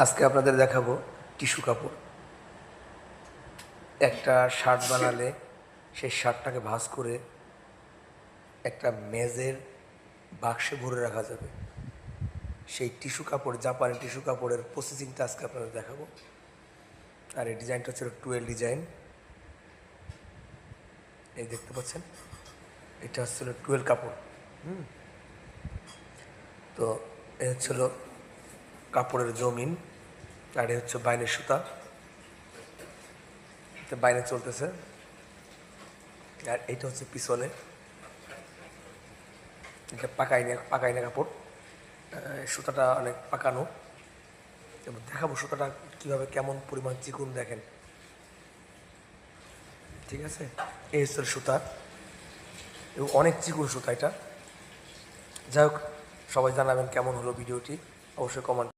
আজকে আপনাদের দেখাবো টিস্যু কাপড়। একটা শার্ট বানালে সেই শার্টটাকে ভাঁজ করে একটা মেজের বাক্সে ভরে রাখা যাবে। সেই টিস্যু কাপড়, জাপানি টিস্যু কাপড়ের প্রসেসিংটা আজকে আপনাদের দেখাবো। আর এই ডিজাইনটা হচ্ছে টুয়েল ডিজাইন। এই দেখতে পাচ্ছেন, এটা হচ্ছিল টুয়েল কাপড়। তো এ হচ্ছিল কাপড়ের জমিন, আর এ হচ্ছে বাইনের সুতা। বাইরে চলতেছে। আর এইটা হচ্ছে পিছনে, এটা পাকাইনা কাপড়। সুতাটা অনেক পাকানো, এবং দেখাবো সুতাটা কীভাবে কেমন পরিমাণ চিকুন দেখেন। ঠিক আছে, এই হচ্ছে সুতা, এবং অনেক চিকুন সুতা এটা। যাই হোক, সবাই জানাবেন কেমন হলো ভিডিওটি, অবশ্যই কমেন্ট